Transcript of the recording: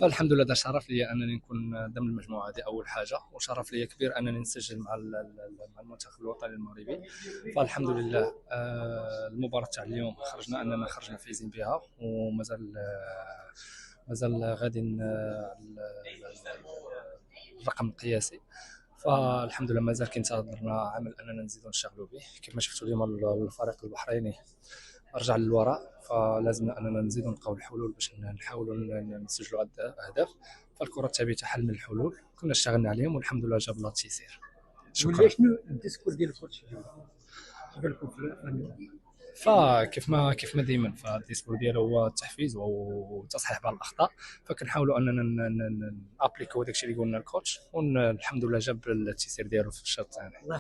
فالحمد لله، ده شرف لي انني نكون ضمن المجموعه هذه اول حاجه، وشرف لي كبير انني نسجل مع مع المنتخب الوطني المغربي. فالحمد لله، المباراه تاع اليوم خرجنا فايزين بها، ومازال مازال غادي الرقم القياسي. فالحمد لله مازال كينتظرنا عمل اننا نزيدوا نشتغلوا به. كيف ما شفتوا اليوم الفريق البحريني رجع للوراء، فلازم اننا نزيدوا نلقاو الحلول باش نحاولوا نسجلوا اهداف. فالكره الثابته حل من الحلول كنا اشتغلنا عليهم، والحمد لله جاب الله التيسير. ولا شكرا. شنو الديسكور ديال الكوتش كيف لكم في فكيف ما دائما، فالديسبور ديالو هو التحفيز وتصحيح بعض الاخطاء. فكنحاولوا اننا ابليكو داكشي اللي قلنا الكوتش، والحمد لله جاب التيسير ديالو في الشوط الثاني.